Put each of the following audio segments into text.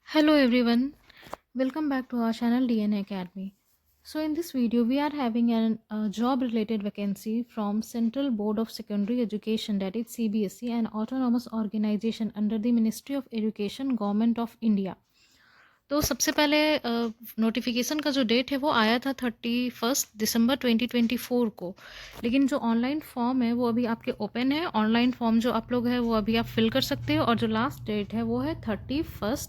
Hello everyone, welcome back to our channel DNA Academy. So in this video we are having a job related vacancy from Central Board of Secondary Education, that is CBSE, an autonomous organization under the Ministry of Education, Government of India. तो सबसे पहले notification का जो date है वो आया था 31 दिसंबर 2024 को, लेकिन जो ऑनलाइन फॉर्म है वो अभी आपके ओपन है। ऑनलाइन फॉर्म जो आप लोग है वो अभी आप फिल कर सकते हो, और जो लास्ट डेट है वो है 31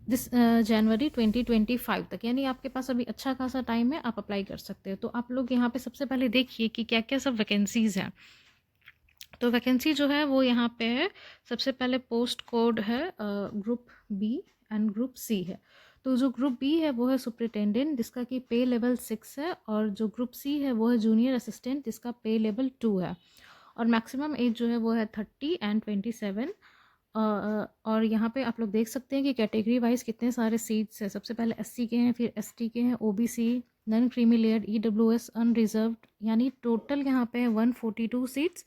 जनवरी 2025 तक, यानी आपके पास अभी अच्छा खासा टाइम है, आप अप्लाई कर सकते हो। तो आप लोग यहाँ पे सबसे पहले देखिए कि क्या क्या सब वैकेंसीज़ हैं। तो वैकेंसी जो है वो यहाँ पे है। सबसे पहले पोस्ट कोड है group B and group C है। तो जो ग्रुप बी है वो है सुपरिटेंडेंट, जिसका कि पे लेवल 6 है, और जो ग्रुप सी है वो है जूनियर असिस्टेंट, जिसका पे लेवल 2 है, और मैक्सिमम एज जो है वो है 30 एंड 27। और यहाँ पे आप लोग देख सकते हैं कि कैटेगरी वाइज कितने सारे सीट्स हैं। सबसे पहले एससी के हैं, फिर एसटी के हैं, OBC, non creamy layer, EWS, unreserved, यानी टोटल यहाँ पे है 142 सीट्स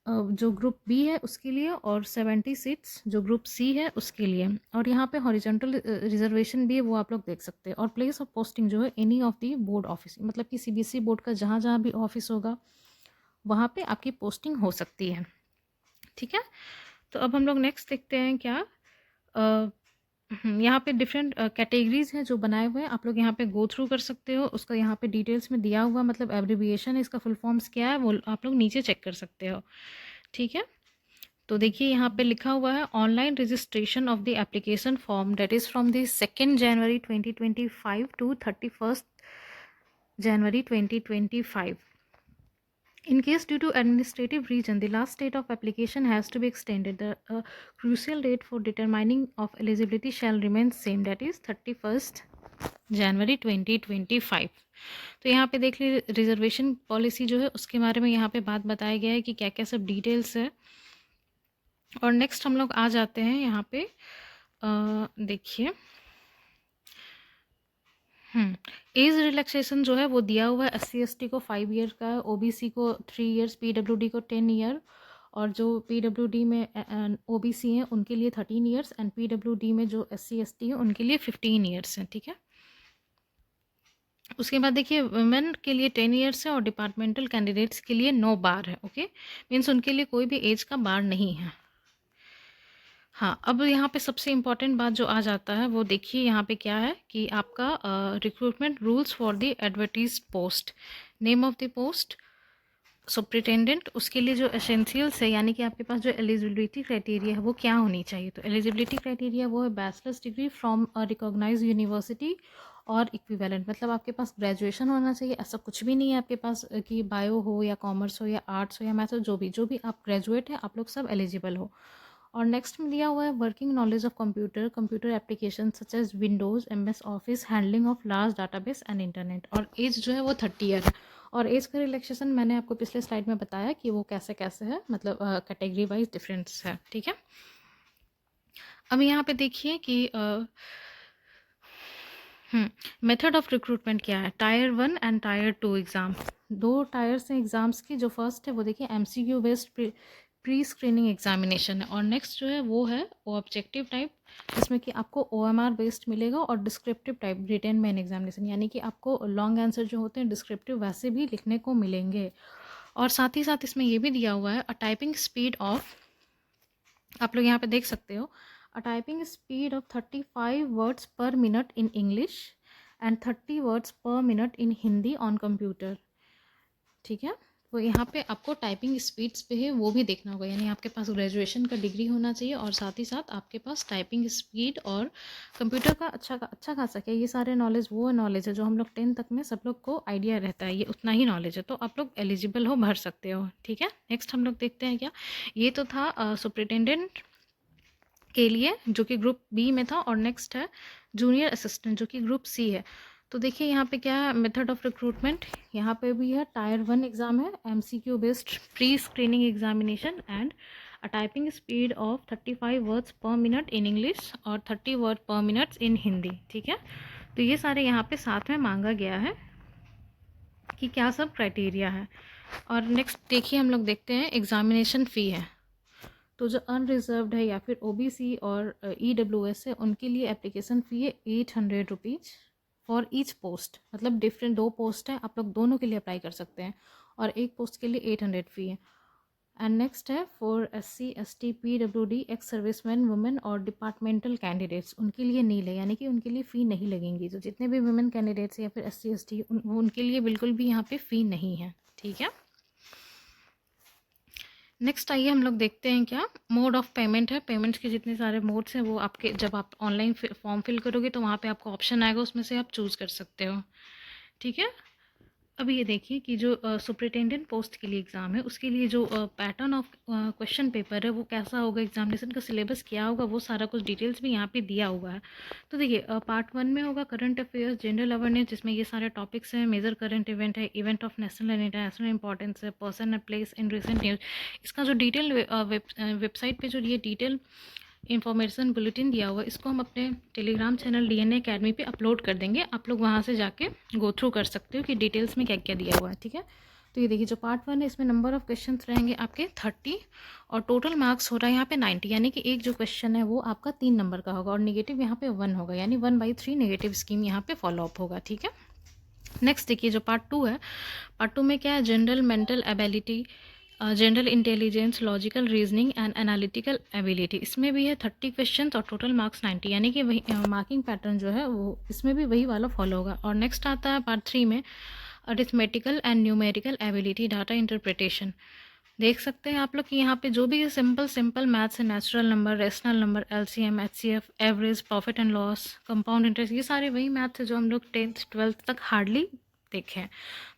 जो ग्रुप बी है उसके लिए, और 70 सीट्स जो ग्रुप सी है उसके लिए। और यहाँ पे हॉरिजॉन्टल रिजर्वेशन भी है, वो आप लोग देख सकते हैं। और प्लेस ऑफ पोस्टिंग जो है any of the board office, मतलब कि सीबीएसई बोर्ड का जहाँ जहाँ भी ऑफिस होगा वहाँ पे आपकी पोस्टिंग हो सकती है। ठीक है, तो अब हम लोग नेक्स्ट देखते हैं क्या। यहाँ पे डिफरेंट कैटेगरीज हैं जो बनाए हुए हैं, आप लोग यहाँ पे गो थ्रू कर सकते हो। उसका यहाँ पे डिटेल्स में दिया हुआ, मतलब एब्रिविएशन है, इसका फुल फॉर्म्स क्या है वो आप लोग नीचे चेक कर सकते हो। ठीक है, तो देखिए यहाँ पे लिखा हुआ है online registration of the application form date is from the 2 January 2025 to 31 January 2025। In case due to administrative reason, the last date of application has to be extended. The crucial date for determining of eligibility shall remain same, that is 31 January 2025। तो यहाँ पे देख लीजिए reservation policy जो है उसके बारे में यहाँ पे बात बताया गया है कि क्या क्या सब डिटेल्स है। और नेक्स्ट हम लोग आ जाते हैं यहाँ पे, देखिए एज रिलैक्सेशन जो है वो दिया हुआ है। SC ST को 5 ईयर का है, OBC को 3 ईयर्स, PWD को 10 ईयर, और जो PWD में OBC हैं उनके लिए 13 ईयर्स, एंड PWD में जो SC ST है उनके लिए 15 ईयर्स हैं। ठीक है, उसके बाद देखिए वुमेन के लिए 10 ईयर्स है, और डिपार्टमेंटल कैंडिडेट्स के लिए नो बार है। ओके, मीन्स उनके लिए कोई भी एज का बार नहीं है। हाँ, अब यहाँ पे सबसे इम्पॉर्टेंट बात जो आ जाता है वो देखिए यहाँ पे क्या है कि आपका recruitment rules for the advertise post, name of the post superintendent, उसके लिए जो एसेंशियल्स है, यानी कि आपके पास जो एलिजिबिलिटी क्राइटेरिया है वो क्या होनी चाहिए। तो एलिजिबिलिटी क्राइटेरिया वो है bachelor's degree from a recognise university और इक्विवेलेंट, मतलब आपके पास ग्रेजुएशन होना चाहिए। ऐसा कुछ भी नहीं है आपके पास कि बायो हो या कॉमर्स हो या आर्ट्स हो या मैथ्स हो, जो भी आप ग्रेजुएट हैं आप लोग सब एलिजिबल हो। और नेक्स्ट में दिया हुआ है working knowledge of computer application such as Windows, MS office, handling of large database and internet. और एज जो है वो 30 ईयर है। और एज का रिलैक्सेशन मैंने आपको पिछले स्लाइड में बताया कि वो कैसे कैसे है, मतलब कैटेगरी वाइज डिफरेंस है। ठीक है, अब यहाँ पे देखिए कि मेथड ऑफ रिक्रूटमेंट क्या है। Tier 1 एंड Tier 2 एग्ज़ाम, दो टायर्स हैं एग्ज़ाम्स की। जो फर्स्ट है वो देखिए MCQ based pre screening examination है, और नेक्स्ट जो है वो है वो ऑब्जेक्टिव टाइप, जिसमें कि आपको OMR बेस्ड मिलेगा, और descriptive type written main examination, यानी कि आपको लॉन्ग आंसर जो होते हैं डिस्क्रिप्टिव वैसे भी लिखने को मिलेंगे। और साथ ही साथ इसमें ये भी दिया हुआ है अ टाइपिंग स्पीड ऑफ, आप लोग यहाँ पे देख सकते हो, अ टाइपिंग स्पीड ऑफ 35 वर्ड्स पर minute in English and 30 words पर minute in Hindi on computer. ठीक है, तो यहाँ पे आपको टाइपिंग स्पीड्स पे है वो भी देखना होगा, यानी आपके पास ग्रेजुएशन का डिग्री होना चाहिए, और साथ ही साथ आपके पास टाइपिंग स्पीड और कंप्यूटर का अच्छा खासा क्या, ये सारे नॉलेज वो नॉलेज है जो हम लोग 10 तक में सब लोग को आइडिया रहता है, ये उतना ही नॉलेज है, तो आप लोग एलिजिबल हो, भर सकते हो। ठीक है, नेक्स्ट हम लोग देखते हैं क्या। ये तो था सुपरिटेंडेंट के लिए जो कि ग्रुप बी में था, और नेक्स्ट है जूनियर असिस्टेंट जो कि ग्रुप सी है। तो देखिए यहाँ पे क्या है मेथड ऑफ रिक्रूटमेंट, यहाँ पे भी है Tier 1 एग्ज़ाम है, MCQ based pre screening examination, and a typing speed of 35 words पर मिनट इन इंग्लिश और 30 वर्ड पर मिनट इन हिंदी। ठीक है, तो ये सारे यहाँ पे साथ में मांगा गया है कि क्या सब क्राइटेरिया है। और नेक्स्ट देखिए हम लोग देखते हैं एग्जामिनेशन फ़ी है। तो जो अनरिजर्व्ड है या फिर ओबीसी और ईडब्ल्यूएस है उनके लिए एप्लीकेशन फ़ी है 800 रुपीज़ फॉर ईच पोस्ट, मतलब डिफरेंट 2 पोस्ट है, आप लोग दोनों के लिए अप्लाई कर सकते हैं और एक पोस्ट के लिए 800 फ़ी है। एंड नेक्स्ट है for SC ST PWD ex serviceman women और डिपार्टमेंटल कैंडिडेट्स, उनके लिए नहीं है, यानी कि उनके लिए फ़ी नहीं लगेंगी। तो जितने भी वुमेन कैंडिडेट्स या फिर SC ST उनके लिए बिल्कुल भी यहाँ पे फ़ी नहीं है, ठीक है। नेक्स्ट आइए हम लोग देखते हैं क्या मोड ऑफ पेमेंट है। पेमेंट्स के जितने सारे मोड्स हैं वो आपके जब आप ऑनलाइन फॉर्म फिल करोगे तो वहाँ पे आपको ऑप्शन आएगा, उसमें से आप चूज़ कर सकते हो, ठीक है। अब ये देखिए कि जो सुपरिटेंडेंट पोस्ट के लिए एग्ज़ाम है उसके लिए जो पैटर्न ऑफ क्वेश्चन पेपर है वो कैसा होगा, एग्जामिनेशन का सिलेबस क्या होगा, वो सारा कुछ डिटेल्स भी यहाँ पे दिया हुआ है। तो देखिए पार्ट 1 में होगा करंट अफेयर्स जनरल अवेयरनेस, जिसमें ये सारे टॉपिक्स हैं। मेजर करंट इवेंट है, event of national and international importance है, person and place in recent news. इसका जो डिटेल वेबसाइट पर जो ये डिटेल इन्फॉर्मेशन बुलेटिन दिया हुआ है इसको हम अपने टेलीग्राम चैनल DNA अकेडमी पे अपलोड कर देंगे, आप लोग वहाँ से जाके गो थ्रू कर सकते हो कि डिटेल्स में क्या क्या दिया हुआ है, ठीक है। तो ये देखिए जो पार्ट 1 है इसमें नंबर ऑफ़ क्वेश्चंस रहेंगे आपके 30 और टोटल मार्क्स हो रहा है यहाँ पे 90, यानी कि एक जो क्वेश्चन है वो आपका 3 नंबर का होगा और नेगेटिव यहाँ पे 1 होगा, यानी 1/3 नेगेटिव स्कीम यहाँ पे फॉलो अप होगा, ठीक है। नेक्स्ट देखिए जो पार्ट 2 है, पार्ट 2 में क्या है, general mental ability, general intelligence, logical reasoning and analytical ability. इसमें भी है 30 क्वेश्चन और टोटल मार्क्स 90, यानी कि वही मार्किंग पैटर्न जो है वो इसमें भी वही वाला फॉलो होगा। और नेक्स्ट आता है पार्ट 3 में arithmetical and numerical ability, data interpretation. देख सकते हैं आप लोग कि यहाँ पे जो भी सिंपल मैथ्स है, natural number, rational number, LCM, HCF, average, profit and loss, compound interest, ये सारे वही मैथ्स है जो हम लोग 10th 12th तक हार्डली देखें।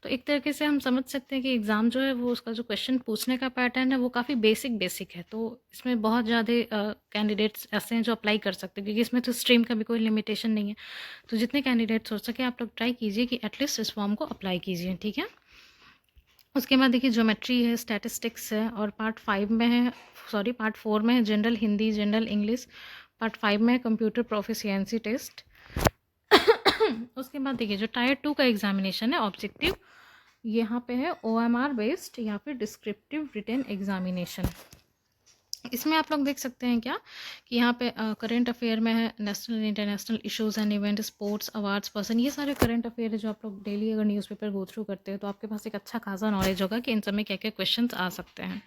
तो एक तरीके से हम समझ सकते हैं कि एग्ज़ाम जो है वो उसका जो क्वेश्चन पूछने का पैटर्न है वो काफ़ी बेसिक है। तो इसमें बहुत ज़्यादा कैंडिडेट्स ऐसे हैं जो अप्लाई कर सकते हैं, क्योंकि इसमें तो स्ट्रीम का भी कोई लिमिटेशन नहीं है। तो जितने कैंडिडेट्स हो सके आप लोग ट्राई कीजिए कि एटलीस्ट इस फॉर्म को अप्लाई कीजिए, ठीक है। उसके बाद देखिए ज्योमेट्री है, स्टैटिस्टिक्स है, और पार्ट 4 में है general Hindi, general English. Part 5 में है कंप्यूटर प्रोफिशिएंसी टेस्ट। उसके बाद देखिए जो टायर 2 का एग्जामिनेशन है ऑब्जेक्टिव, यहाँ पे है OMR बेस्ड या फिर डिस्क्रिप्टिव रिटन एग्जामिनेशन। इसमें आप लोग देख सकते हैं क्या कि यहाँ पे करंट अफेयर में है national international issues and event, sports, awards, person, ये सारे करंट अफेयर है जो आप लोग डेली अगर न्यूज़पेपर गो थ्रू करते हो तो आपके पास एक अच्छा खासा नॉलेज होगा कि इन सब में क्या क्या क्वेश्चन आ सकते हैं,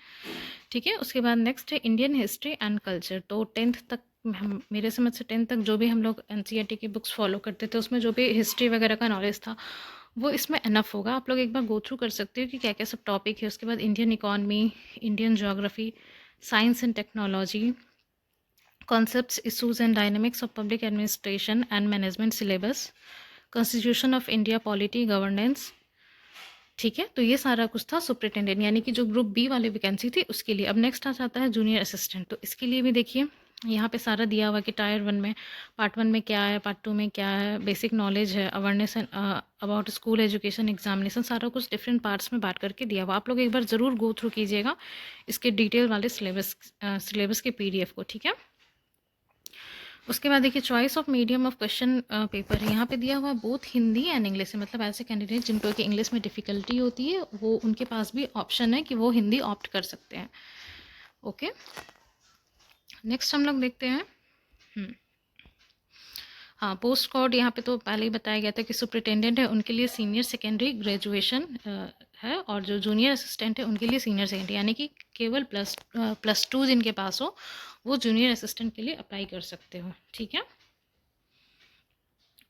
ठीक है। उसके बाद नेक्स्ट है इंडियन हिस्ट्री एंड कल्चर। तो 10th तक हम, मेरे समझ से 10th तक जो भी हम लोग NCERT की बुक्स फॉलो करते थे उसमें जो भी हिस्ट्री वगैरह का नॉलेज था वो इसमें इनफ होगा। आप लोग एक बार गो थ्रू कर सकते हो कि क्या क्या सब टॉपिक है। उसके बाद Indian economy, Indian geography, science and technology, concepts, issues and dynamics of public administration and management syllabus, constitution of India, polity, governance, ठीक है। तो ये सारा कुछ था सुपरिटेंडेंट, यानी कि जो ग्रुप B वाली वैकेंसी थी उसके लिए। अब नेक्स्ट आ जाता है जूनियर असिस्टेंट। तो इसके लिए भी देखिए यहाँ पे सारा दिया हुआ कि टायर 1 में, पार्ट 1 में क्या है, पार्ट 2 में क्या है, बेसिक नॉलेज है, awareness about school education examination, सारा कुछ डिफरेंट पार्ट्स में बांट करके दिया हुआ। आप लोग एक बार ज़रूर गो थ्रू कीजिएगा इसके डिटेल वाले सिलेबस के PDF को, ठीक है। उसके बाद देखिए choice of medium of question paper यहाँ पे दिया हुआ है बोथ हिंदी एंड इंग्लिश है, मतलब ऐसे कैंडिडेट जिनको कि इंग्लिश में डिफ़िकल्टी होती है वो उनके पास भी ऑप्शन है कि वो हिंदी ऑप्ट कर सकते हैं, ओके। नेक्स्ट हम लोग देखते हैं हाँ, पोस्ट कोड यहाँ पे तो पहले ही बताया गया था कि सुपरिटेंडेंट है उनके लिए सीनियर सेकेंडरी ग्रेजुएशन है, और जो जूनियर असिस्टेंट है उनके लिए सीनियर सेकेंडरी, यानी कि केवल +2 जिनके पास हो वो जूनियर असिस्टेंट के लिए अप्लाई कर सकते हो, ठीक है।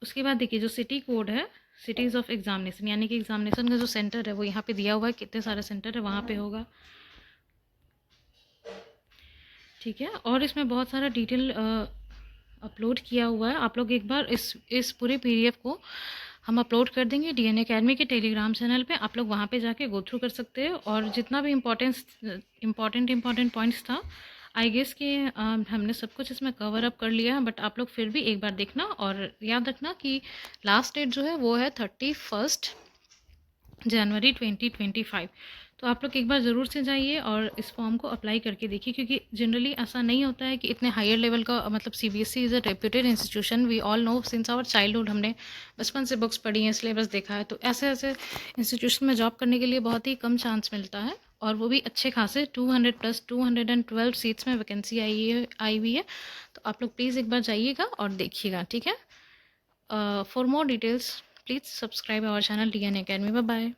उसके बाद देखिए जो सिटी कोड है, सिटीज़ ऑफ एग्जामिनेशन, यानी कि एग्जामिनेशन का जो सेंटर है वो यहाँ पे दिया हुआ है, कितने सारे सेंटर है वहाँ पे होगा, ठीक है। और इसमें बहुत सारा डिटेल अपलोड किया हुआ है। आप लोग एक बार इस पूरे PDF को हम अपलोड कर देंगे DNA अकेडमी के टेलीग्राम चैनल पे, आप लोग वहाँ पे जाके गो थ्रू कर सकते हो। और जितना भी इम्पॉर्टेंट पॉइंट्स था आई गेस कि हमने सब कुछ इसमें कवर अप कर लिया है, बट आप लोग फिर भी एक बार देखना और याद रखना कि लास्ट डेट जो है वो है 31 जनवरी 2025। तो आप लोग एक बार ज़रूर से जाइए और इस फॉर्म को अप्लाई करके देखिए, क्योंकि जनरली ऐसा नहीं होता है कि इतने हायर लेवल का, मतलब CBSE is a reputed institution, we all know since our childhood, हमने बचपन से बुक्स पढ़ी हैं, सिलेबस देखा है। तो ऐसे इंस्टीट्यूशन में जॉब करने के लिए बहुत ही कम चांस मिलता है। और वो भी अच्छे खासे 200 प्लस 212 सीट्स में वैकेंसी आई हुई है। तो आप लोग प्लीज़ एक बार जाइएगा और देखिएगा, ठीक है। For more details please subscribe our channel DN Academy। Bye bye.